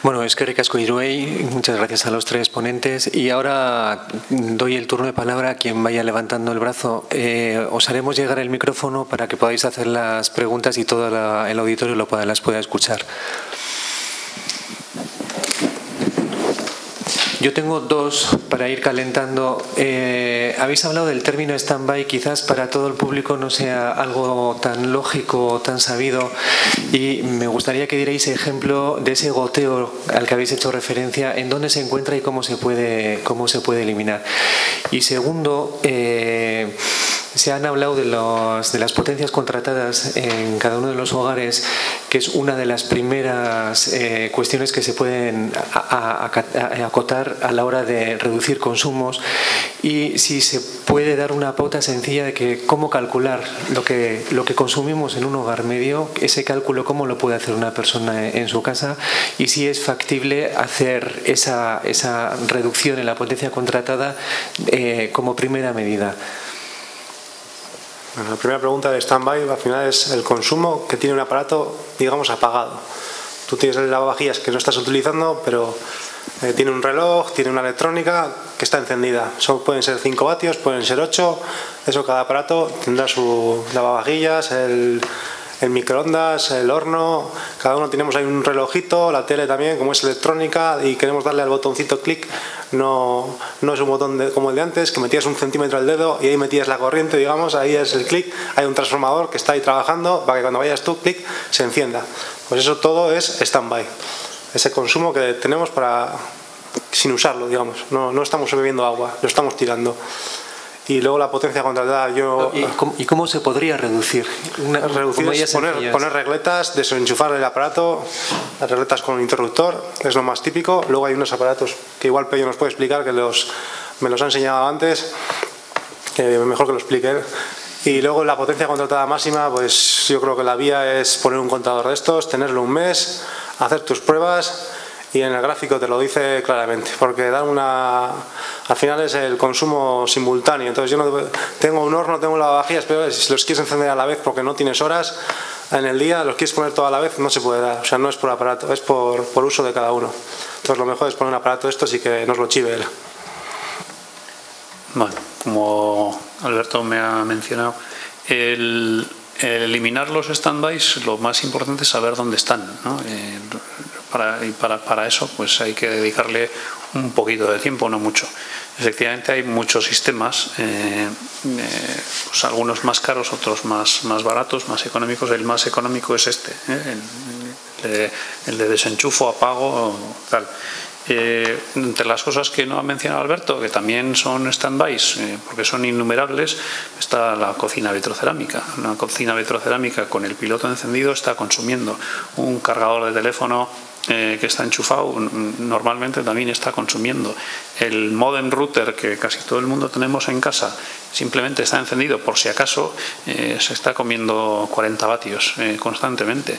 Bueno, eskerrik asko Iruei, muchas gracias a los tres ponentes y ahora doy el turno de palabra a quien vaya levantando el brazo. Os haremos llegar el micrófono para que podáis hacer las preguntas y todo el auditorio las pueda escuchar. Yo tengo dos para ir calentando. Habéis hablado del término stand-by, quizás para todo el público no sea algo tan lógico o tan sabido, y me gustaría que dierais ejemplo de ese goteo al que habéis hecho referencia, en dónde se encuentra y cómo se puede eliminar. Y segundo, se han hablado de las potencias contratadas en cada uno de los hogares, que es una de las primeras cuestiones que se pueden acotar a la hora de reducir consumos, y si se puede dar una pauta sencilla de que cómo calcular lo que consumimos en un hogar medio, ese cálculo cómo lo puede hacer una persona en su casa, y si es factible hacer esa reducción en la potencia contratada como primera medida. Bueno, la primera pregunta de stand-by al final es el consumo que tiene un aparato, digamos, apagado. Tú tienes el lavavajillas que no estás utilizando, pero tiene un reloj, tiene una electrónica que está encendida. Pueden ser 5 vatios, pueden ser 8. Eso, cada aparato tendrá su lavavajillas, el microondas, el horno. Cada uno tenemos ahí un relojito, la tele también, como es electrónica, y queremos darle al botoncito clic. No es un botón como el de antes, que metías 1 centímetro al dedo y ahí metías la corriente, digamos, ahí es el clic. Hay un transformador que está ahí trabajando para que cuando vayas tú, clic, se encienda. Pues eso todo es stand-by. Ese consumo que tenemos sin usarlo, digamos. No estamos bebiendo agua, lo estamos tirando. Y luego la potencia contratada, ¿Y cómo se podría reducir? Reducir es poner regletas, desenchufar el aparato, las regletas con un interruptor, es lo más típico. Luego hay unos aparatos que igual Pello nos puede explicar, que me los ha enseñado antes, que mejor que lo explique él. Y luego la potencia contratada máxima, pues yo creo que la vía es poner un contador de estos, tenerlo un mes, hacer tus pruebas, y en el gráfico te lo dice claramente, porque al final es el consumo simultáneo. Entonces yo tengo un horno, tengo un lavavajillas, pero si los quieres encender a la vez porque no tienes horas en el día, los quieres poner todo a la vez, no se puede dar. O sea, no es por aparato, es por uso de cada uno. Entonces lo mejor es poner un aparato de estos y que nos lo chive él. Bueno, como Alberto me ha mencionado, eliminar los stand-bys, lo más importante es saber dónde están, ¿no? Para eso pues hay que dedicarle un poquito de tiempo, no mucho. Efectivamente hay muchos sistemas, pues algunos más caros, otros más baratos, más económicos. El más económico es este, el de desenchufo, apago, tal. Entre las cosas que no ha mencionado Alberto, que también son stand-bys, porque son innumerables, está la cocina vitrocerámica. Una cocina vitrocerámica con el piloto encendido está consumiendo. Un cargador de teléfono que está enchufado normalmente también está consumiendo. El modem router que casi todo el mundo tenemos en casa simplemente está encendido por si acaso, se está comiendo 40 vatios constantemente.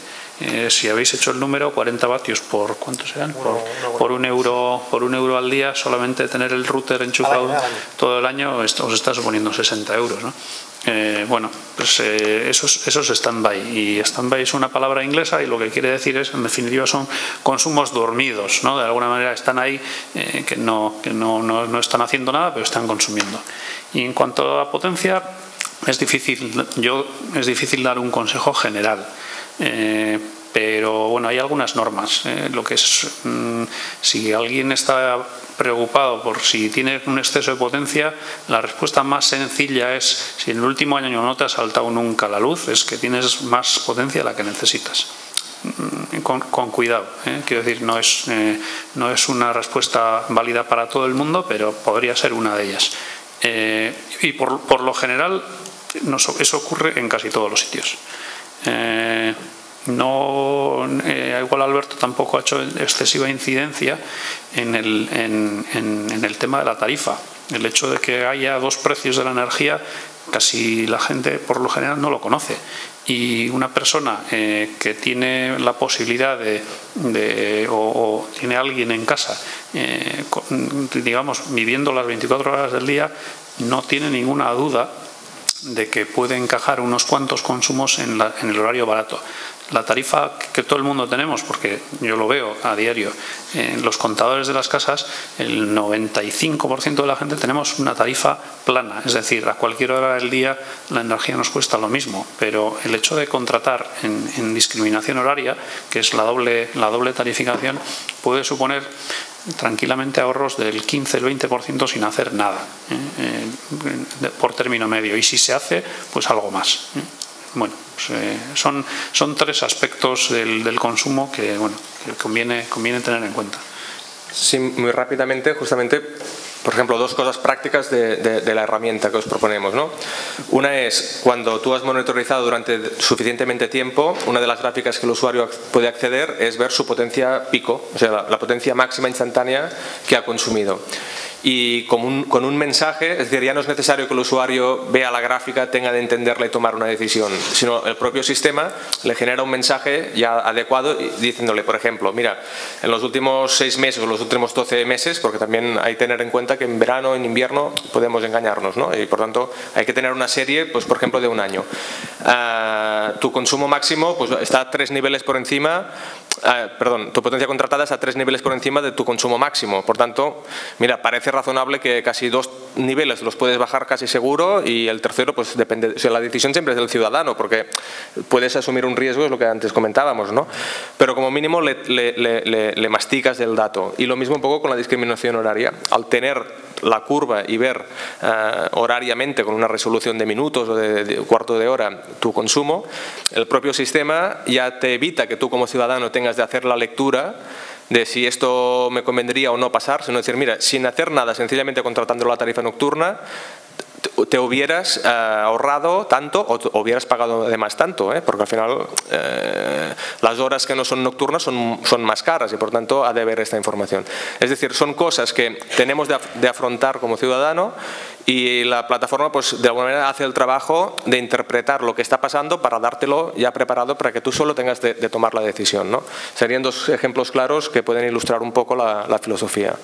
Si habéis hecho el número, 40 vatios por ¿cuánto serán? Por un euro al día, solamente tener el router enchufado todo el año os está suponiendo 60 euros, ¿no? Bueno, pues eso es stand-by, y stand-by es una palabra inglesa y lo que quiere decir es, en definitiva, son consumos dormidos, ¿no? De alguna manera están ahí, que no están haciendo nada, pero están consumiendo. Y en cuanto a potencia, es difícil dar un consejo general. Pero bueno, hay algunas normas. Lo que es, si alguien está preocupado por si tiene un exceso de potencia, la respuesta más sencilla es: si en el último año no te ha saltado nunca la luz, es que tienes más potencia de la que necesitas. Con cuidado, quiero decir, no es una respuesta válida para todo el mundo, pero podría ser una de ellas. Y por lo general eso ocurre en casi todos los sitios. Igual Alberto tampoco ha hecho excesiva incidencia en el tema de la tarifa. El hecho de que haya dos precios de la energía, casi la gente por lo general no lo conoce. Y una persona que tiene la posibilidad o tiene alguien en casa, digamos, viviendo las 24 horas del día, no tiene ninguna duda de que puede encajar unos cuantos consumos en el horario barato. la tarifa que todo el mundo tenemos, porque yo lo veo a diario en los contadores de las casas, el 95% de la gente tenemos una tarifa plana, es decir, a cualquier hora del día la energía nos cuesta lo mismo, pero el hecho de contratar en discriminación horaria, que es la doble tarificación, puede suponer tranquilamente ahorros del 15, el 20% sin hacer nada por término medio, y si se hace, pues algo más. Bueno, pues, son tres aspectos del consumo que, bueno, que conviene tener en cuenta. Sí, muy rápidamente, justamente, por ejemplo, dos cosas prácticas de la herramienta que os proponemos, ¿no? Una es, cuando tú has monitorizado durante suficientemente tiempo, una de las gráficas que el usuario puede acceder es ver su potencia pico, o sea, la potencia máxima instantánea que ha consumido. Y con un mensaje, es decir, ya no es necesario que el usuario vea la gráfica, tenga de entenderla y tomar una decisión, sino el propio sistema le genera un mensaje ya adecuado diciéndole, por ejemplo, mira, en los últimos 6 meses o los últimos 12 meses, porque también hay que tener en cuenta que en verano, en invierno podemos engañarnos, ¿no? Y por tanto hay que tener una serie, pues por ejemplo, de un año. Tu consumo máximo pues está 3 niveles por encima, tu potencia contratada está 3 niveles por encima de tu consumo máximo. Por tanto, mira, parece razonable que casi 2 niveles los puedes bajar casi seguro, y el tercero pues depende, o sea, la decisión siempre es del ciudadano, porque puedes asumir un riesgo, es lo que antes comentábamos, ¿no? Pero como mínimo le masticas el dato. Y lo mismo un poco con la discriminación horaria. Al tener la curva y ver horariamente con una resolución de minutos o de cuarto de hora tu consumo, el propio sistema ya te evita que tú como ciudadano tengas de hacer la lectura de si esto me convendría o no pasar, sino decir, mira, sin hacer nada, sencillamente contratando la tarifa nocturna, te hubieras ahorrado tanto o hubieras pagado además tanto, porque al final las horas que no son nocturnas son más caras y por tanto ha de haber esta información. Es decir, son cosas que tenemos de afrontar como ciudadano, y la plataforma pues de alguna manera hace el trabajo de interpretar lo que está pasando para dártelo ya preparado para que tú solo tengas de tomar la decisión, ¿no? Serían 2 ejemplos claros que pueden ilustrar un poco la filosofía.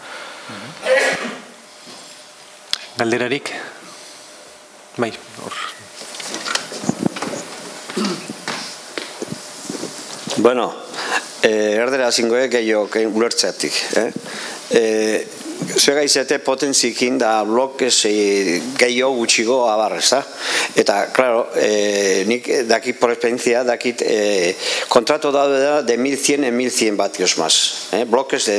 Galderarik. Bai, hor. Bueno, erdera zingoek gehiok ulertzeatik. Zuega izate potentzikin da blokez gehiago gutxigo abar, ezta? Eta, claro, nik dakit por experiencia, dakit kontrato daude de 1100 en 1100 vatios más. Bloques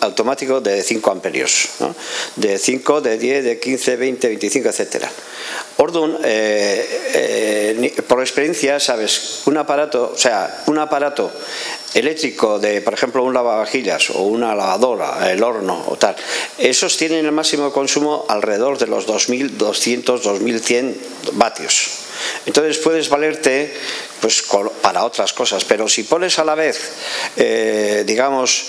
automáticos de 5 amperios, ¿no? De 5, de 10, de 15, 20, 25, etc. Orduan, por experiencia, sabes, un aparato eléctrico de, por ejemplo, un lavavajillas o una lavadora, el horno o tal, esos tienen el máximo consumo alrededor de los 2200, 2100 vatios. Entonces puedes valerte pues para otras cosas, pero si pones a la vez, digamos,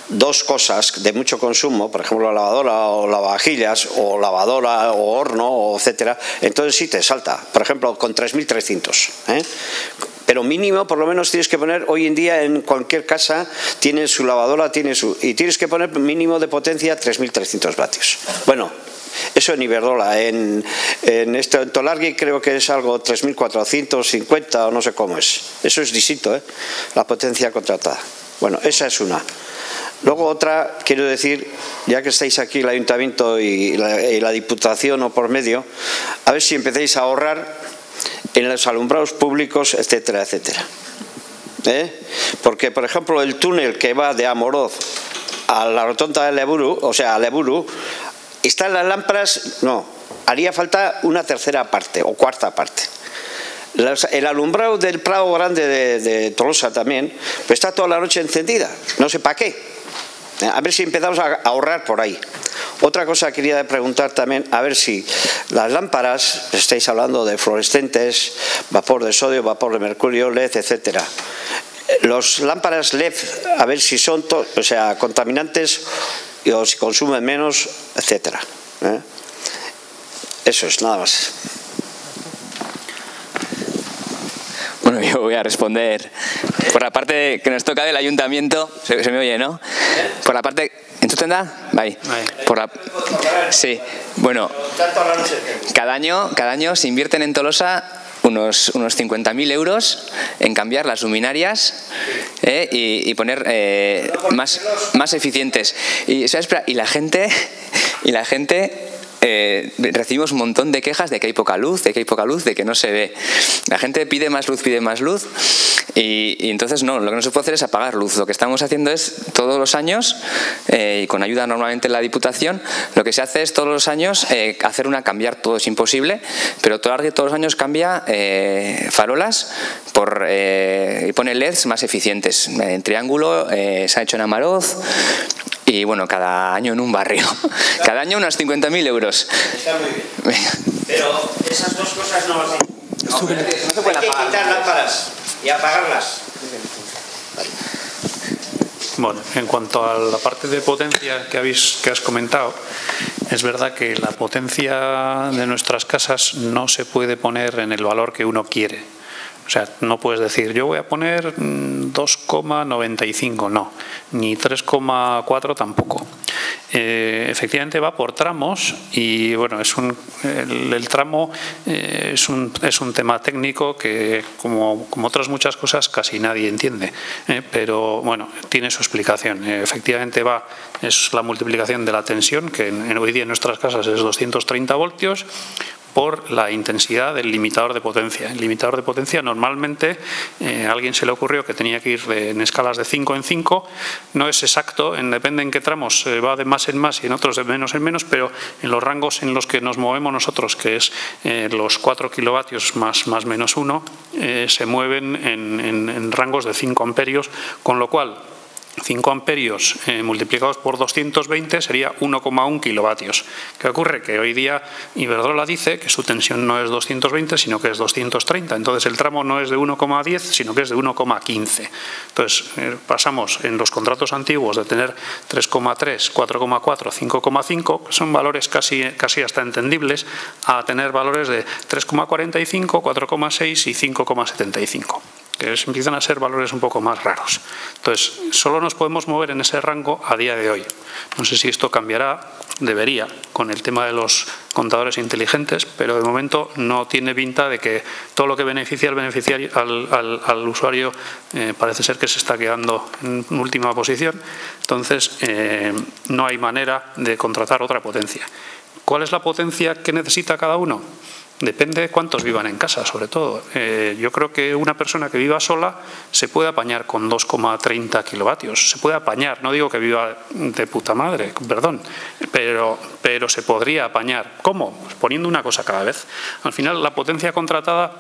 2 cosas de mucho consumo, por ejemplo la lavadora o lavavajillas o lavadora o horno, etcétera, entonces sí te salta, por ejemplo con 3300, pero mínimo por lo menos tienes que poner, hoy en día en cualquier casa tiene su lavadora, y tienes que poner mínimo de potencia 3300 vatios. Bueno, eso en Iberdrola, en Tolargui creo que es algo 3450 o no sé cómo es. Eso es distinto, la potencia contratada. Bueno, esa es una. Luego otra, quiero decir, ya que estáis aquí el Ayuntamiento y la Diputación o por medio, a ver si empecéis a ahorrar en los alumbrados públicos, etcétera, etcétera. Porque, por ejemplo, el túnel que va de Amoroz a la rotonda de Leburu, o sea, a Leburu, están las lámparas, no, haría falta una tercera parte o cuarta parte. El alumbrado del Prado Grande de Tolosa también, pues está toda la noche encendida, no sé para qué. A ver si empezamos a ahorrar por ahí. Otra cosa quería preguntar también, a ver si las lámparas, estáis hablando de fluorescentes, vapor de sodio, vapor de mercurio, LED, etcétera. Los lámparas LED, a ver si son contaminantes o si consumen menos, etcétera. Eso es, nada más. Bueno, yo voy a responder por la parte que nos toca del ayuntamiento. Se me oye, ¿no? Por la parte... ¿Entzuten da? Bai. Sí. Bueno, cada año se invierten en Tolosa unos 50.000 euros en cambiar las luminarias y poner más eficientes. Y, ¿sabes? Y la gente recibimos un montón de quejas de que hay poca luz, de que no se ve. La gente pide más luz y entonces no, lo que no se puede hacer es apagar luz. Lo que estamos haciendo es todos los años, y con ayuda normalmente de la Diputación, lo que se hace es todos los años cambiar, todo es imposible, pero todos los años cambia farolas y pone LEDs más eficientes. En Triángulo se ha hecho en Amaroz. Y bueno, cada año en un barrio. Cada año unos 50.000 euros. Está muy bien. Pero esas dos cosas no las hay. No se pueden hay que apagar. quitar lámparas y apagarlas. Bueno, en cuanto a la parte de potencia que has comentado, es verdad que la potencia de nuestras casas no se puede poner en el valor que uno quiere. O sea, no puedes decir, yo voy a poner 2,95, no, ni 3,4 tampoco. Efectivamente va por tramos y bueno, el tramo es un tema técnico que como otras muchas cosas casi nadie entiende, pero bueno, tiene su explicación. Efectivamente es la multiplicación de la tensión, que hoy día en nuestras casas es 230 voltios, por la intensidad del limitador de potencia. El limitador de potencia normalmente a alguien se le ocurrió que tenía que ir en escalas de 5 en 5, no es exacto, depende en qué tramos va de más en más y en otros de menos en menos, pero en los rangos en los que nos movemos nosotros, que es los 4 kilovatios más menos 1, se mueven en rangos de 5 amperios, con lo cual 5 amperios multiplicados por 220 sería 1,1 kilovatios. ¿Qué ocurre? Que hoy día Iberdrola dice que su tensión no es 220, sino que es 230. Entonces el tramo no es de 1,10, sino que es de 1,15. Entonces pasamos en los contratos antiguos de tener 3,3, 4,4, 5,5, que son valores casi hasta entendibles, a tener valores de 3,45, 4,6 y 5,75. Que empiezan a ser valores un poco más raros. Entonces, solo nos podemos mover en ese rango a día de hoy. No sé si esto cambiará, debería, con el tema de los contadores inteligentes, pero de momento no tiene pinta de que todo lo que beneficia al usuario parece ser que se está quedando en última posición. Entonces, no hay manera de contratar otra potencia. ¿Cuál es la potencia que necesita cada uno? Depende de cuántos vivan en casa, sobre todo. Yo creo que una persona que viva sola se puede apañar con 2,30 kilovatios. Se puede apañar, no digo que viva de puta madre, perdón, pero se podría apañar. ¿Cómo? Pues poniendo una cosa cada vez. Al final, la potencia contratada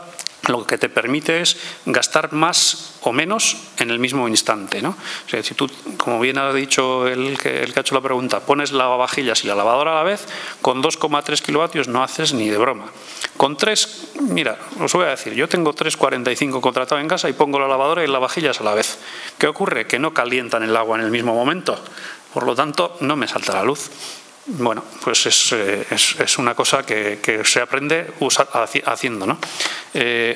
lo que te permite es gastar más o menos en el mismo instante, ¿no? O sea, si tú, como bien ha dicho el que ha hecho la pregunta, pones lavavajillas y la lavadora a la vez, con 2,3 kilovatios no haces ni de broma. Con 3, mira, os voy a decir, yo tengo 3,45 contratado en casa y pongo la lavadora y las lavavajillas a la vez. ¿Qué ocurre? Que no calientan el agua en el mismo momento, por lo tanto no me salta la luz. Bueno, pues es una cosa que se aprende haciendo, ¿no?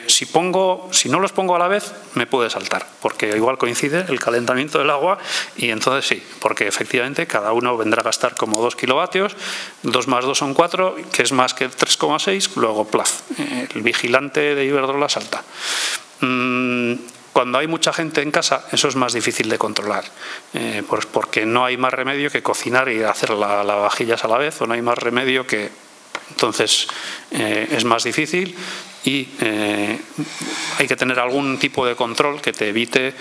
Si no los pongo a la vez, me puede saltar, porque igual coincide el calentamiento del agua y entonces sí, porque efectivamente cada uno vendrá a gastar como 2 kilovatios, 2 más 2 son 4, que es más que 3,6, luego plaf, el vigilante de Iberdrola salta. Cuando hay mucha gente en casa, eso es más difícil de controlar, pues porque no hay más remedio que cocinar y hacer las lavavajillas a la vez, o no hay más remedio que... Entonces, es más difícil y hay que tener algún tipo de control que te evite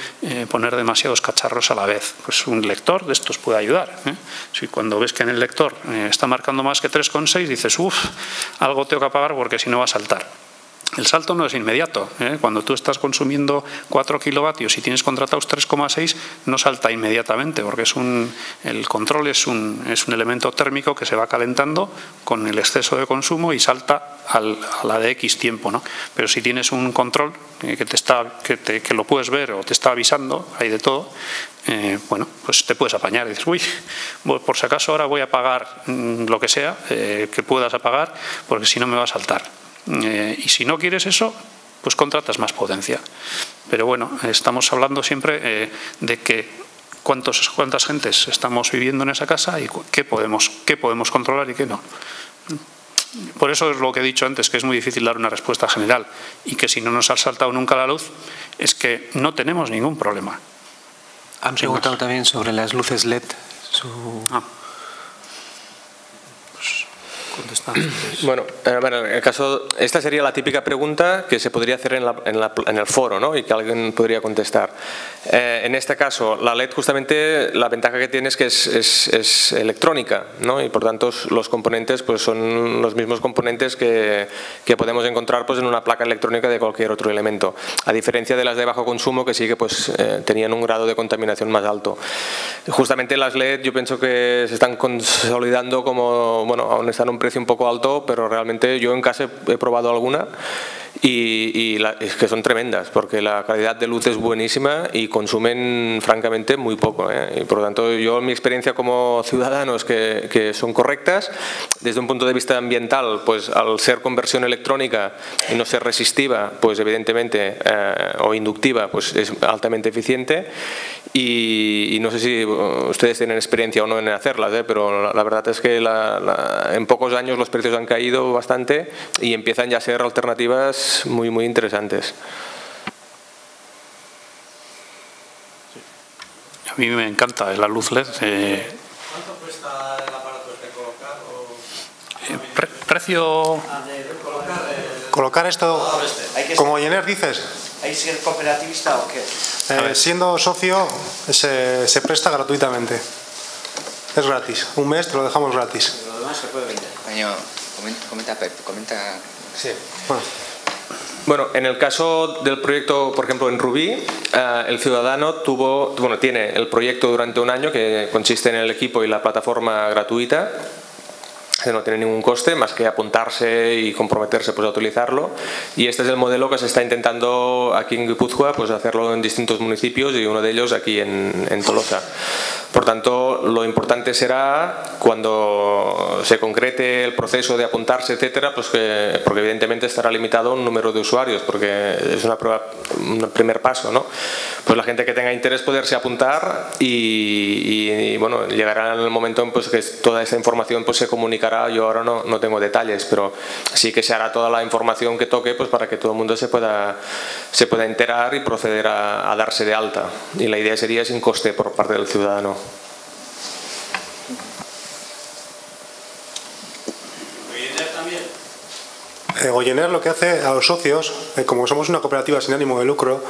poner demasiados cacharros a la vez. Pues un lector de estos puede ayudar. Si cuando ves que en el lector está marcando más que 3,6, dices, algo tengo que apagar porque si no va a saltar. El salto no es inmediato. Cuando tú estás consumiendo 4 kilovatios y tienes contratados 3,6, no salta inmediatamente, porque el control es un elemento térmico que se va calentando con el exceso de consumo y salta a la de X tiempo, ¿no? Pero si tienes un control que lo puedes ver o te está avisando, hay de todo, bueno, pues te puedes apañar y dices, por si acaso ahora voy a apagar lo que sea que puedas apagar, porque si no me va a saltar. Y si no quieres eso, pues contratas más potencia. Pero bueno, estamos hablando siempre de que cuántas gentes estamos viviendo en esa casa y qué podemos controlar y qué no. Por eso es lo que he dicho antes, que es muy difícil dar una respuesta general y que si no nos ha saltado nunca la luz es que no tenemos ningún problema. Han preguntado también sobre las luces LED. Bueno, en el caso, esta sería la típica pregunta que se podría hacer en el foro, ¿no? Y que alguien podría contestar. En este caso, la LED justamente la ventaja que tiene es que es electrónica, ¿no? Y por tanto los componentes pues son los mismos componentes que podemos encontrar pues en una placa electrónica de cualquier otro elemento, a diferencia de las de bajo consumo que sí que pues tenían un grado de contaminación más alto. Justamente las LED yo pienso que se están consolidando como, bueno, aún están a un precio un poco alto, pero realmente yo en casa he probado alguna y es que son tremendas, porque la calidad de luz es buenísima y consumen francamente muy poco, ¿eh? Y por lo tanto yo mi experiencia como ciudadano es que son correctas. Desde un punto de vista ambiental, pues al ser conversión electrónica y no ser resistiva, pues evidentemente o inductiva, pues es altamente eficiente y no sé si ustedes tienen experiencia o no en hacerlas, pero la verdad es que en pocos años los precios han caído bastante y empiezan ya a ser alternativas muy muy interesantes. A mí me encanta la luz LED. ¿Cuánto cuesta el aparato de colocar? Precio... Colocar esto como Goyener, dices. ¿Hay que ser cooperativista o qué? Siendo socio se presta gratuitamente. Es gratis. Un mes te lo dejamos gratis. Lo demás se puede vender. Comenta Pep, comenta... Sí. Bueno, en el caso del proyecto, por ejemplo, en Rubí, el ciudadano tiene el proyecto durante un año que consiste en el equipo y la plataforma gratuita. No tiene ningún coste más que apuntarse y comprometerse pues a utilizarlo, y este es el modelo que se está intentando aquí en Guipúzcoa pues hacerlo en distintos municipios y uno de ellos aquí en Tolosa. Por tanto, lo importante será cuando se concrete el proceso de apuntarse, etcétera, pues porque evidentemente estará limitado un número de usuarios, porque es un primer paso, ¿no? Pues la gente que tenga interés poderse apuntar y bueno, llegará el momento en pues que toda esa información pues se comunicará. Yo ahora no tengo detalles, pero sí que se hará toda la información que toque pues para que todo el mundo se pueda enterar y proceder a darse de alta, y la idea sería sin coste por parte del ciudadano. Goyener lo que hace a los socios, como somos una cooperativa sin ánimo de lucro,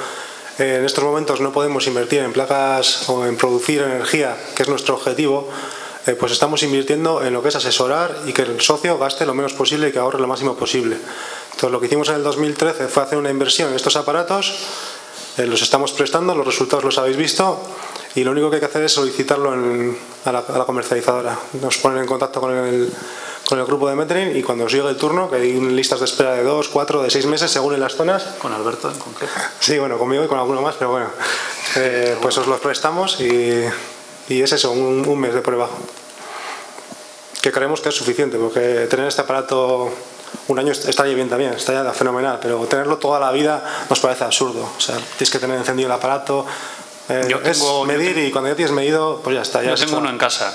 en estos momentos no podemos invertir en placas o en producir energía, que es nuestro objetivo, pues estamos invirtiendo en lo que es asesorar y que el socio gaste lo menos posible y que ahorre lo máximo posible. Entonces lo que hicimos en el 2013 fue hacer una inversión en estos aparatos, los estamos prestando, los resultados los habéis visto, y lo único que hay que hacer es solicitarlo a la comercializadora. Nos ponen en contacto con el grupo de metering y cuando os llegue el turno, que hay listas de espera de 2, 4, de 6 meses según en las zonas. ¿Con Alberto en concreto? Sí, bueno, conmigo y con alguno más, pero bueno, pues os los prestamos y es eso, un mes de prueba. Que creemos que es suficiente, porque tener este aparato un año estaría bien también, estaría fenomenal, pero tenerlo toda la vida nos parece absurdo. O sea, tienes que tener encendido el aparato. Es medir y cuando ya tienes medido, pues ya está. Yo tengo uno en casa,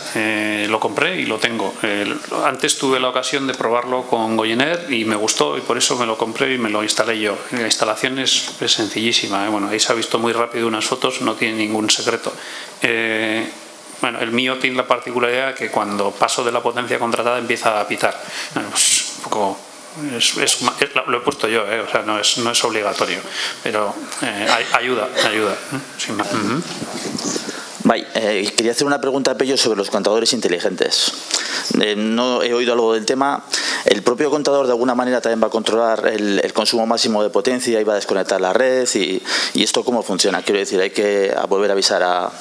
lo compré y lo tengo. Antes tuve la ocasión de probarlo con Goyener y me gustó y por eso me lo compré y me lo instalé yo. La instalación es sencillísima, Bueno, ahí se ha visto muy rápido unas fotos, no tiene ningún secreto. Bueno, el mío tiene la particularidad que cuando paso de la potencia contratada empieza a pitar. Bueno, pues un poco... lo he puesto yo, o sea, no es obligatorio, pero ayuda. Sin más. Quería hacer una pregunta a Pello sobre los contadores inteligentes. No he oído algo del tema. ¿El propio contador de alguna manera también va a controlar el consumo máximo de potencia y va a desconectar la red? ¿Y esto cómo funciona? Quiero decir, ¿hay que volver a avisar a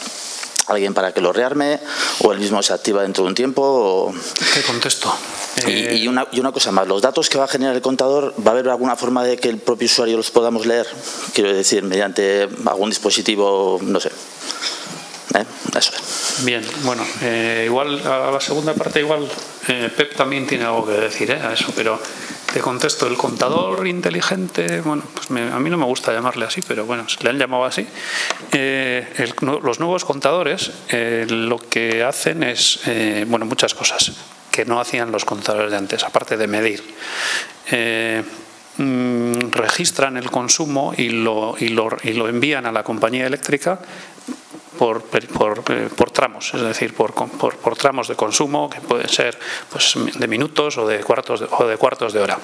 alguien para que lo rearme o el mismo se activa dentro de un tiempo? O... ¿Qué contesto? Y una cosa más, los datos que va a generar el contador, ¿va a haber alguna forma de que el propio usuario los podamos leer? Quiero decir, mediante algún dispositivo, no sé. Eso es. Bien, bueno, igual a la segunda parte Pep también tiene algo que decir a eso, pero te contesto. El contador inteligente, bueno, pues a mí no me gusta llamarle así, pero bueno, se le han llamado así. Los nuevos contadores lo que hacen es, bueno, muchas cosas. que no hacían los contadores de antes, aparte de medir. Registran el consumo y lo envían a la compañía eléctrica por tramos, es decir, por tramos de consumo que pueden ser pues, de minutos o de cuartos de hora.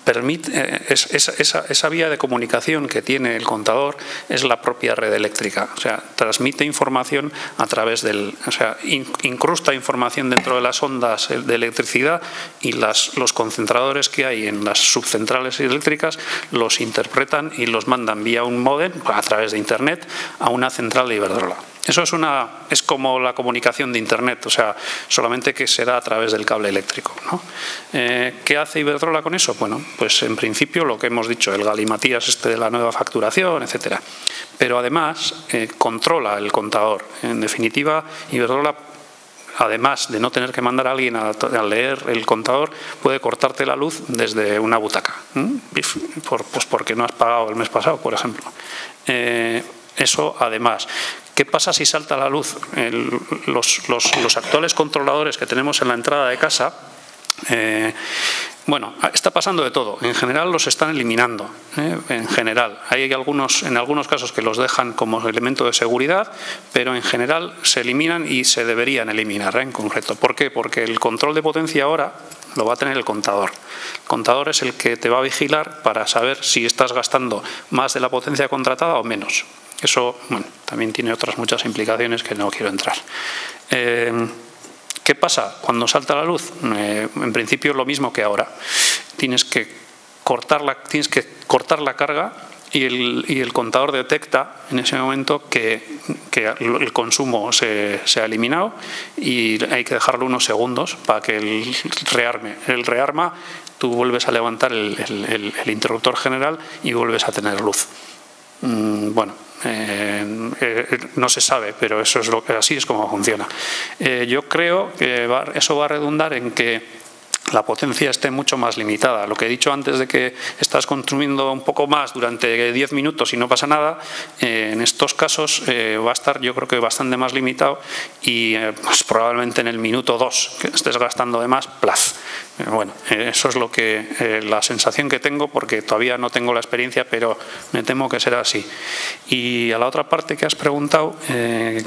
Esa vía de comunicación que tiene el contador es la propia red eléctrica, o sea, transmite información a través incrusta información dentro de las ondas de electricidad y los concentradores que hay en las subcentrales eléctricas los interpretan y los mandan vía un módem a través de Internet a una central de Iberdrola. Eso es como la comunicación de Internet, o sea, solamente que se da a través del cable eléctrico, ¿no? ¿Qué hace Iberdrola con eso? Bueno, pues en principio lo que hemos dicho, el galimatías de la nueva facturación, etcétera. Pero además controla el contador. En definitiva, Iberdrola, además de no tener que mandar a alguien a leer el contador, puede cortarte la luz desde una butaca, pues porque no has pagado el mes pasado, por ejemplo. Eso además. ¿Qué pasa si salta la luz? Los actuales controladores que tenemos en la entrada de casa, bueno, está pasando de todo. En general los están eliminando. En general. Hay en algunos casos que los dejan como elemento de seguridad, pero en general se eliminan y se deberían eliminar en concreto. ¿Por qué? Porque el control de potencia ahora lo va a tener el contador. El contador es el que te va a vigilar para saber si estás gastando más de la potencia contratada o menos. Eso, bueno, también tiene otras muchas implicaciones que no quiero entrar. ¿Qué pasa cuando salta la luz? En principio es lo mismo que ahora. Tienes que cortar la carga y el contador detecta en ese momento que el consumo se ha eliminado y hay que dejarlo unos segundos para que el rearma, tú vuelves a levantar el interruptor general y vuelves a tener luz. Bueno, no se sabe, pero eso es así es como funciona. Yo creo que eso va a redundar en que la potencia esté mucho más limitada. Lo que he dicho antes de que estás consumiendo un poco más durante 10 minutos y no pasa nada, en estos casos va a estar yo creo que bastante más limitado y pues probablemente en el minuto 2 que estés gastando de más, plaz. Bueno, eso es la sensación que tengo porque todavía no tengo la experiencia, pero me temo que será así. Y a la otra parte que has preguntado,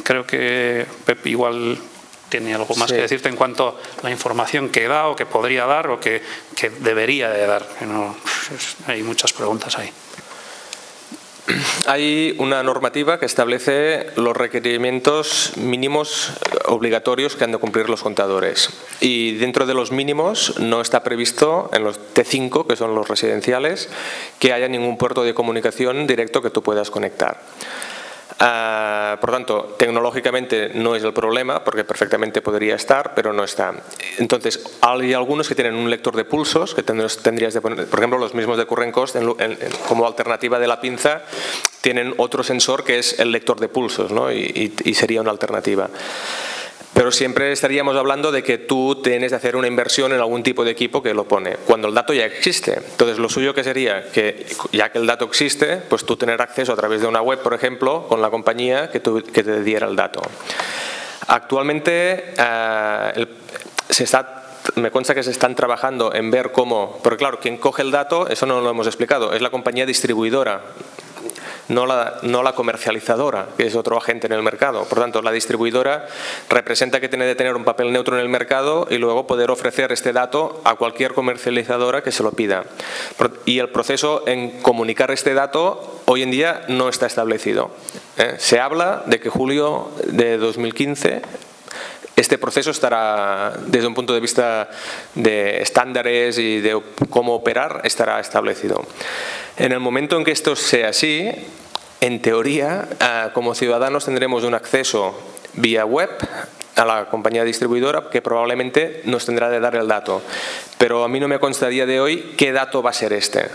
creo que Pep igual tiene algo más que decirte en cuanto a la información que da o que podría dar o que debería de dar. Que no, hay muchas preguntas ahí. Hay una normativa que establece los requerimientos mínimos obligatorios que han de cumplir los contadores. Y dentro de los mínimos no está previsto en los T5, que son los residenciales, que haya ningún puerto de comunicación directo que tú puedas conectar. Por tanto, tecnológicamente no es el problema, porque perfectamente podría estar, pero no está. Entonces, hay algunos que tienen un lector de pulsos, que tendrías de poner, por ejemplo, los mismos de Current Cost, como alternativa de la pinza, tienen otro sensor que es el lector de pulsos, ¿no? y sería una alternativa. Pero siempre estaríamos hablando de que tú tienes de hacer una inversión en algún tipo de equipo que lo pone, cuando el dato ya existe. Entonces, lo suyo que sería que, ya que el dato existe, pues tú tener acceso a través de una web, por ejemplo, con la compañía que te diera el dato. Actualmente, me consta que se están trabajando en ver cómo, porque claro, quien coge el dato, eso no lo hemos explicado, es la compañía distribuidora. No la comercializadora, que es otro agente en el mercado. Por tanto, la distribuidora representa que tiene de tener un papel neutro en el mercado y luego poder ofrecer este dato a cualquier comercializadora que se lo pida. Y el proceso en comunicar este dato hoy en día no está establecido. Se habla de que julio de 2015 este proceso estará, desde un punto de vista de estándares y de cómo operar, estará establecido. En el momento en que esto sea así, en teoría, como ciudadanos tendremos un acceso vía web a la compañía distribuidora que probablemente nos tendrá de dar el dato. Pero a mí no me consta a día de hoy qué dato va a ser este.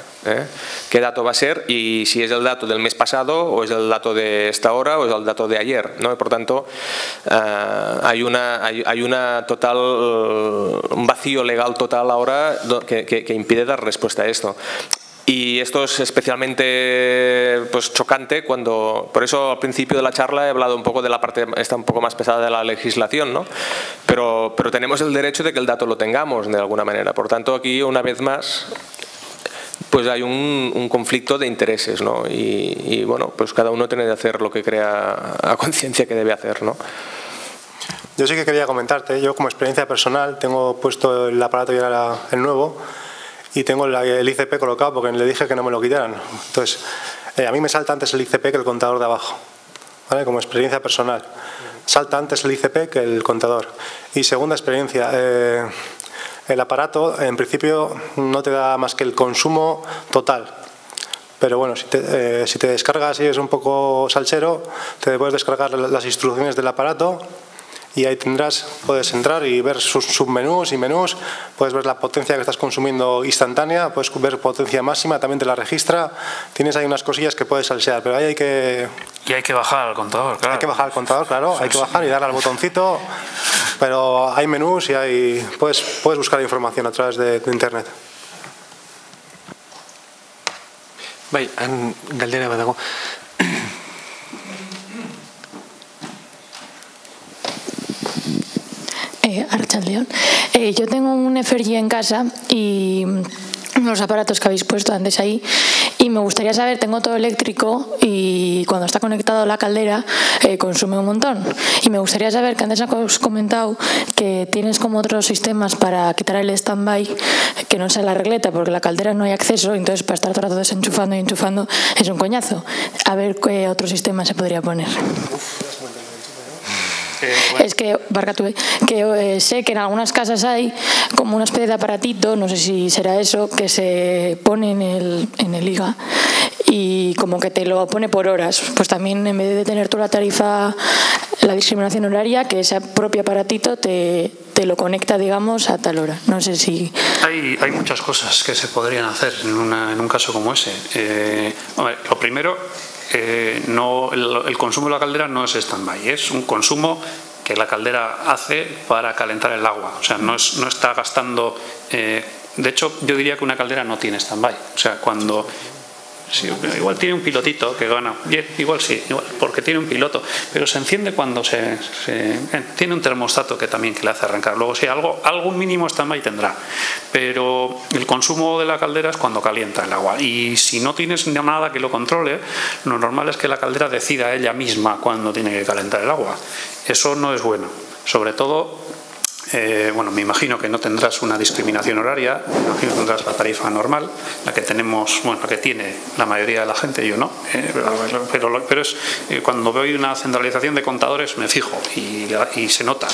¿Qué dato va a ser y si es el dato del mes pasado o es el dato de esta hora o es el dato de ayer, ¿no? Por tanto, hay una total, un vacío legal total ahora que impide dar respuesta a esto. Y esto es especialmente pues, chocante cuando, por eso al principio de la charla he hablado un poco de la parte esta un poco más pesada de la legislación, ¿no? Pero tenemos el derecho de que el dato lo tengamos de alguna manera. Por tanto, aquí una vez más pues hay un conflicto de intereses, ¿no? Y bueno, pues cada uno tiene que hacer lo que crea a conciencia que debe hacer, ¿no? Yo sí que quería comentarte, yo como experiencia personal tengo puesto el aparato ya el nuevo y tengo el ICP colocado porque le dije que no me lo quitaran. Entonces, a mí me salta antes el ICP que el contador de abajo, ¿vale? Como experiencia personal. Salta antes el ICP que el contador. Y segunda experiencia, el aparato en principio no te da más que el consumo total. Pero bueno, si te descargas y es un poco salsero, te puedes descargar las instrucciones del aparato y ahí puedes entrar y ver sus submenús y menús, puedes ver la potencia que estás consumiendo instantánea, puedes ver potencia máxima, también te la registra, tienes ahí unas cosillas que puedes salsear, pero ahí hay que... Y hay que bajar al contador, claro. Hay que bajar al contador, claro, hay que bajar y darle al botoncito, pero hay menús y puedes buscar información a través de internet. Bai, galdera bat dago. Arratsaldeon. Yo tengo un FRG en casa y unos aparatos que habéis puesto antes ahí y me gustaría saber, tengo todo eléctrico y cuando está conectado a la caldera consume un montón y me gustaría saber que antes has comentado que tienes como otros sistemas para quitar el stand-by que no sea la regleta porque la caldera no hay acceso, entonces para estar todo el rato desenchufando y enchufando es un coñazo. A ver qué otro sistema se podría poner. Bueno. Es que, sé que en algunas casas hay como una especie de aparatito, no sé si será eso, que se pone en el IGA y como que te lo pone por horas. Pues también en vez de tener tú la tarifa, la discriminación horaria, que ese propio aparatito te lo conecta, digamos, a tal hora. No sé si... Hay muchas cosas que se podrían hacer en un caso como ese. Lo primero... el consumo de la caldera no es stand-by, es un consumo que la caldera hace para calentar el agua, o sea, no está gastando, de hecho yo diría que una caldera no tiene stand-by, o sea, cuando... Sí, igual tiene un pilotito que gana, igual sí, porque tiene un piloto, pero se enciende cuando tiene un termostato que también que le hace arrancar. Luego sí, algún mínimo stand-by tendrá, pero el consumo de la caldera es cuando calienta el agua y si no tienes nada que lo controle, lo normal es que la caldera decida ella misma cuando tiene que calentar el agua. Eso no es bueno, sobre todo... bueno, me imagino que no tendrás una discriminación horaria, me imagino que tendrás la tarifa normal, la que tenemos, bueno, la que tiene la mayoría de la gente, yo no, pero es cuando veo una centralización de contadores me fijo y se nota,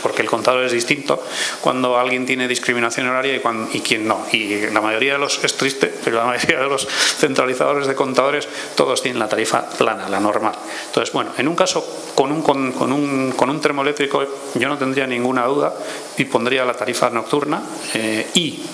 porque el contador es distinto cuando alguien tiene discriminación horaria y quien no, y la mayoría de los, es triste, pero la mayoría de los centralizadores de contadores todos tienen la tarifa plana, la normal. Entonces, bueno, en un caso con un termoeléctrico yo no tendría ninguna duda y pondría la tarifa nocturna y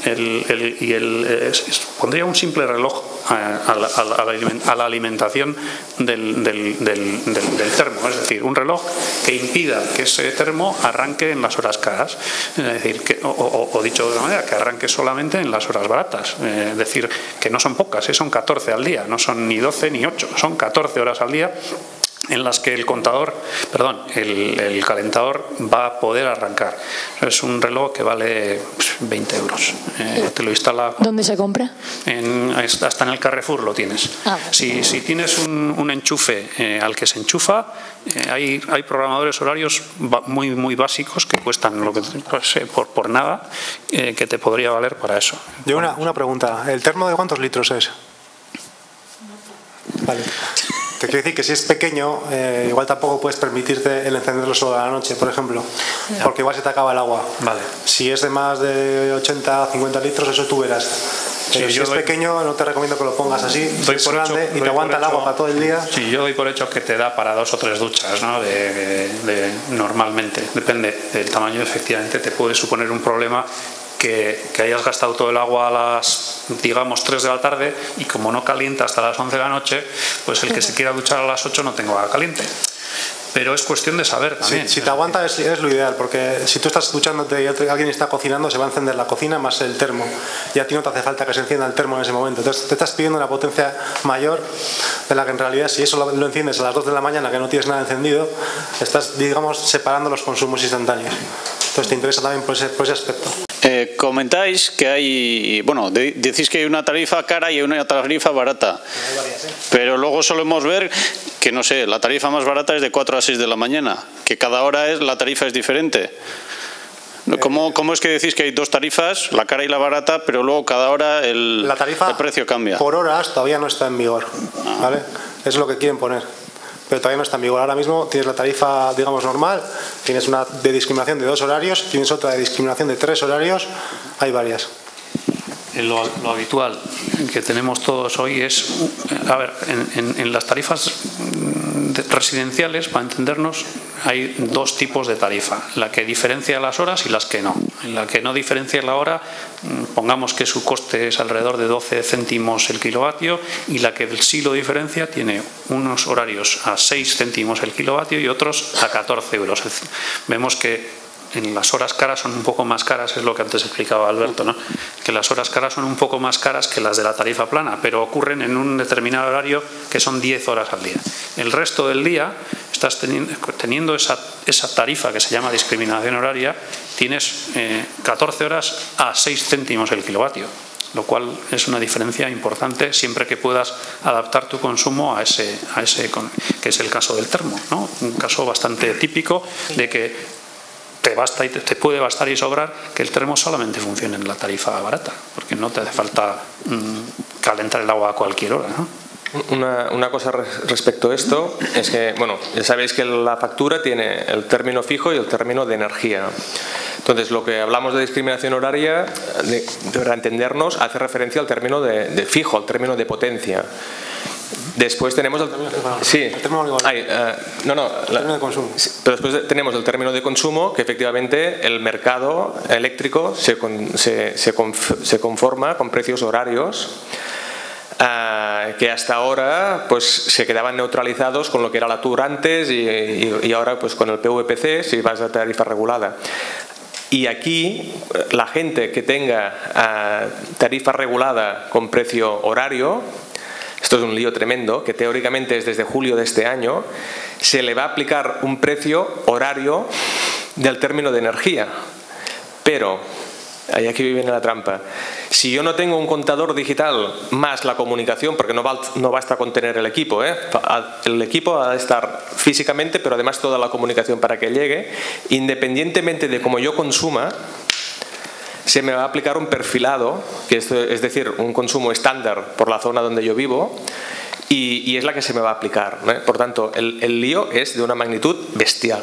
pondría un simple reloj a la alimentación del termo, es decir, un reloj que impida que ese termo arranque en las horas caras, es decir, o dicho de otra manera, que arranque solamente en las horas baratas, es decir, que no son pocas, son 14 al día, no son ni 12 ni 8, son 14 horas al día en las que el calentador va a poder arrancar. Es un reloj que vale 20 euros. Te lo instala... ¿Dónde se compra? Hasta en el Carrefour lo tienes. Si tienes un enchufe al que se enchufa, hay programadores horarios muy básicos que cuestan lo que por nada, que te podría valer para eso. Yo una pregunta. ¿El termo de cuántos litros es? Vale. Te quiero decir que si es pequeño, igual tampoco puedes permitirte el encenderlo solo a la noche, por ejemplo, porque igual se te acaba el agua. Vale. Si es de más de 80, 50 litros, eso tú verás. Pero si es pequeño, no te recomiendo que lo pongas así, si es grande y te aguanta el agua para todo el día. Sí, yo doy por hecho que te da para 2 o 3 duchas, ¿no? Normalmente, depende del tamaño, efectivamente te puede suponer un problema que hayas gastado todo el agua a las, digamos, 3 de la tarde y como no calienta hasta las 11 de la noche, pues el que se quiera duchar a las 8 no tenga agua caliente. Pero es cuestión de saber también. Si te aguanta es lo ideal, porque si tú estás duchándote y alguien está cocinando, se va a encender la cocina más el termo. Y a ti no te hace falta que se encienda el termo en ese momento. Entonces te estás pidiendo una potencia mayor de la que en realidad, si eso lo enciendes a las 2 de la mañana, que no tienes nada encendido, estás, digamos, separando los consumos instantáneos. Entonces te interesa también por ese aspecto. Comentáis que hay, bueno, decís que hay una tarifa cara y una tarifa barata, pero luego solemos ver que, no sé, la tarifa más barata es de 4 a 6 de la mañana, que cada hora la tarifa es diferente. ¿Cómo es que decís que hay dos tarifas, la cara y la barata, pero luego cada hora el precio cambia? Por horas todavía no está en vigor, ¿vale? Es lo que quieren poner, pero todavía no está en vigor. Ahora mismo tienes la tarifa, digamos, normal, tienes una de discriminación de 2 horarios, tienes otra de discriminación de 3 horarios, hay varias. Lo habitual que tenemos todos hoy es, a ver, en las tarifas residenciales, para entendernos, hay dos tipos de tarifa, la que diferencia las horas y las que no. En la que no diferencia la hora, pongamos que su coste es alrededor de 12 céntimos el kilovatio, y la que sí lo diferencia tiene unos horarios a 6 céntimos el kilovatio y otros a 14 euros. Vemos que en las horas caras son un poco más caras, es lo que antes explicaba Alberto, ¿no? Que las horas caras son un poco más caras que las de la tarifa plana, pero ocurren en un determinado horario que son 10 horas al día. El resto del día estás teniendo esa tarifa que se llama discriminación horaria, tienes 14 horas a 6 céntimos el kilovatio, lo cual es una diferencia importante siempre que puedas adaptar tu consumo a ese que es el caso del termo, ¿no? Un caso bastante típico de que te basta y te puede bastar y sobrar que el termo solamente funcione en la tarifa barata, porque no te hace falta calentar el agua a cualquier hora, ¿no? Una cosa respecto a esto es que, bueno, ya sabéis que la factura tiene el término fijo y el término de energía. Entonces, lo que hablamos de discriminación horaria, para entendernos, hace referencia al término de fijo, al término de potencia. Después tenemos el término de consumo. Pero después tenemos el término de consumo, que efectivamente el mercado eléctrico se conforma con precios horarios que hasta ahora pues se quedaban neutralizados con lo que era la TUR antes y ahora pues con el PVPC si vas a tarifa regulada. Y aquí la gente que tenga tarifa regulada con precio horario, esto es un lío tremendo, que teóricamente es desde julio de este año, se le va a aplicar un precio horario del término de energía. Pero, ahí aquí viene la trampa, si yo no tengo un contador digital más la comunicación, porque no basta con tener el equipo, el equipo ha de estar físicamente, pero además toda la comunicación para que llegue, independientemente de cómo yo consuma, se me va a aplicar un perfilado, que es decir, un consumo estándar por la zona donde yo vivo, y es la que se me va a aplicar, ¿no? Por tanto, el lío es de una magnitud bestial.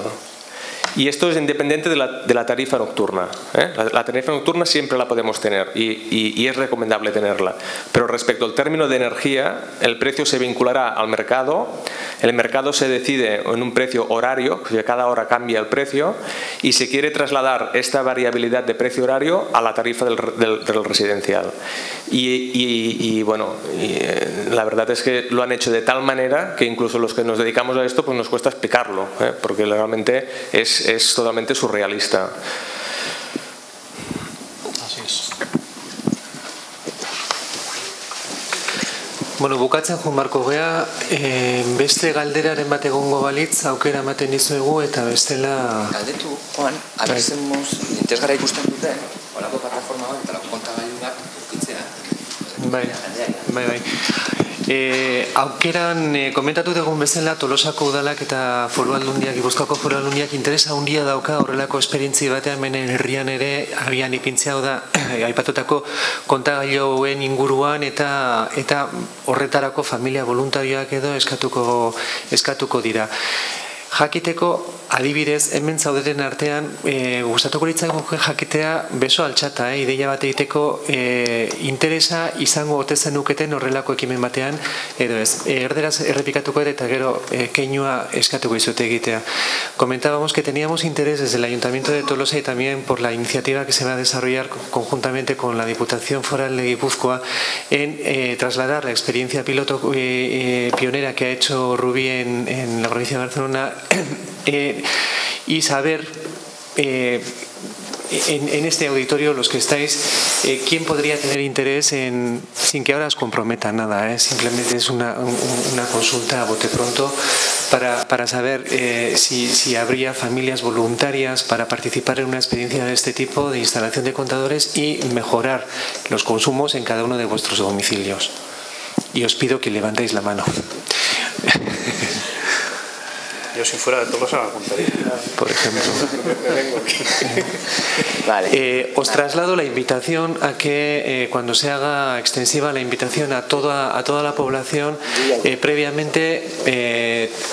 Y esto es independiente de la tarifa nocturna, ¿eh? La tarifa nocturna siempre la podemos tener y es recomendable tenerla. Pero respecto al término de energía, el precio se vinculará al mercado, el mercado se decide en un precio horario, que cada hora cambia el precio, y se quiere trasladar esta variabilidad de precio horario a la tarifa del residencial. La verdad es que lo han hecho de tal manera que incluso los que nos dedicamos a esto pues nos cuesta explicarlo, ¿eh? Porque realmente es totalmente surrealista. Así es. Bueno, bukatzen joan barko gea, beste galderaren bat egongo balitz aukera ematen dizuegu eta bestela... Galdetu, Juan, aberzemos, interesgarra ikusten dute, horako plataforma bat eta kontagailu bat ukitzea. Bai. Aukeran komentatu dugun bezala Tolosako udalak eta Foru Aldundiak, Gipuzkoako Foru Aldundiak interesa handia dauka horrelako esperientzi batean menen herrian ere abian ipintzea da aipatutako kontagailoen inguruan eta horretarako familia voluntarioak edo eskatuko dira. Jakiteko, adibidez, hemen zaudeten artean, gustatuko litzaigu jakitea beso altxata, ideia bat egiteko interesa izango ote zenuketen horrelako ekimen batean, edo ez. Erderaz errepikatuko ere eta gero keinua eskatuko izute egitea. Comentábamos que teníamos interés desde el Ayuntamiento de Tolosa y también por la iniciativa que se va a desarrollar conjuntamente con la Diputación Foral de Guipúzcoa en trasladar la experiencia piloto pionera que ha hecho Rubí en la provincia de Barcelona y saber en este auditorio, los que estáis, ¿quién podría tener interés sin que ahora os comprometa nada? Simplemente es una consulta a bote pronto para saber si habría familias voluntarias para participar en una experiencia de este tipo de instalación de contadores y mejorar los consumos en cada uno de vuestros domicilios. Y os pido que levantéis la mano. Yo si fuera de todos la contaría. Por ejemplo. Vale. Os traslado la invitación a que cuando se haga extensiva la invitación a toda la población, previamente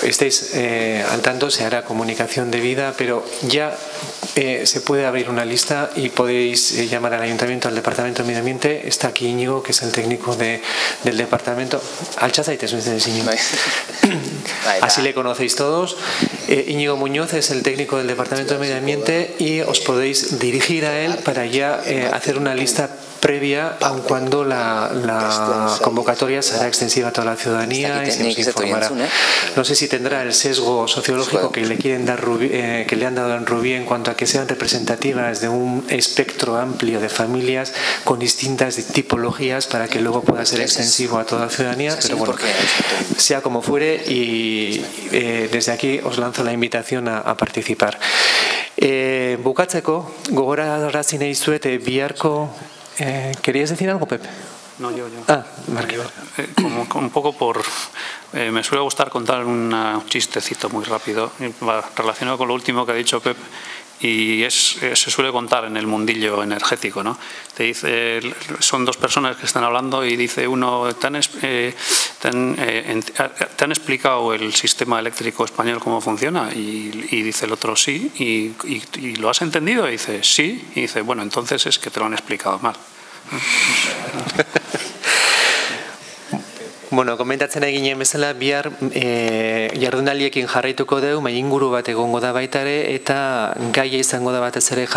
estéis al tanto, se hará comunicación debida, pero ya se puede abrir una lista y podéis llamar al Ayuntamiento, al Departamento de Medio Ambiente. Está aquí Íñigo, que es el técnico del departamento. Altxazaites, Íñigo. Así le conocéis todos. Íñigo Muñoz es el técnico del Departamento de Medio Ambiente y os podéis dirigir a él para ya hacer una lista previa, aun cuando la convocatoria será extensiva a toda la ciudadanía y se nos informará. No sé si tendrá el sesgo sociológico que le quieren dar que le han dado en Rubí en cuanto a que sean representativas de un espectro amplio de familias con distintas tipologías para que luego pueda ser extensivo a toda la ciudadanía, pero bueno, sea como fuere, y desde aquí os lanzo la invitación a participar. Bukatzeko, gogorarazi nahi dizuet biharko. ¿Querías decir algo, Pepe? No, yo. Marque. Un poco me suele gustar contar un chistecito muy rápido relacionado con lo último que ha dicho Pep, y se suele contar en el mundillo energético, ¿no? Te dice, son dos personas que están hablando y dice uno, ¿te han explicado el sistema eléctrico español cómo funciona? Y dice el otro, sí. ¿Y lo has entendido? Y dice, sí. Y dice, bueno, entonces es que te lo han explicado mal. Bueno, komentatzen eginen bezala, bihar jardunaldiekin jarraituko dugu, inguru bat egongo da baita ere, eta gaia izango da batez ere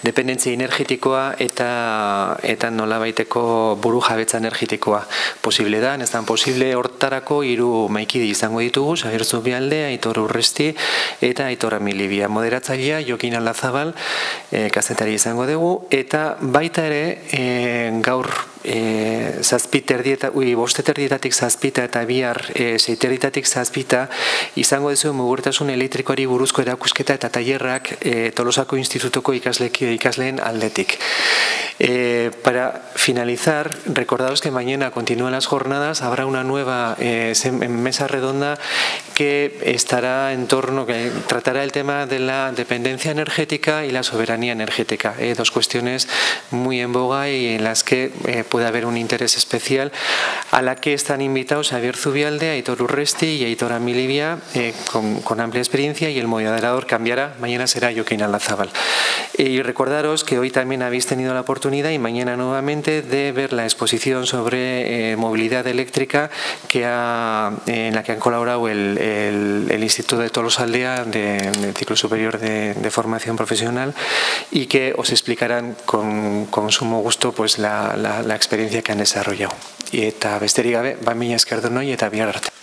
dependentzia energetikoa eta nolabaiteko buru jabetza energetikoa posible da, ez dan posible. Hortarako 3 maikide izango ditugu, Xabier Zubialde, Aitor Urresti eta Aitor Amilibia. Moderatzailea Jokin Alazabal kazetari izango dugu, eta baita ere gaur bosteterdietatik zazpita eta bihar seiterdietatik zazpita izango dezu mugurtasun elektrikoari buruzko erakusketa eta tailerrak Tolosako Institutuko ikasleen aldetik. Para finalizar, recordaros que mañana continúan las jornadas, habrá una nueva mesa redonda que estará que tratará el tema de la dependencia energética y la soberanía energética, dos cuestiones muy en boga y en las que puede haber un interés especial, a la que están invitados Xabier Zubialde, Aitor Urresti y Aitor Amilibia, con amplia experiencia, y el moderador cambiará, mañana será Jokin Alazabal. Y recordaros que hoy también habéis tenido la oportunidad, y mañana nuevamente, de ver la exposición sobre movilidad eléctrica en la que han colaborado el Instituto de Tolosaldea del Ciclo Superior de Formación Profesional, y que os explicarán con sumo gusto pues la experiencia que han desarrollado. Eta besterik gabe, mila esker denoi eta bihar arte.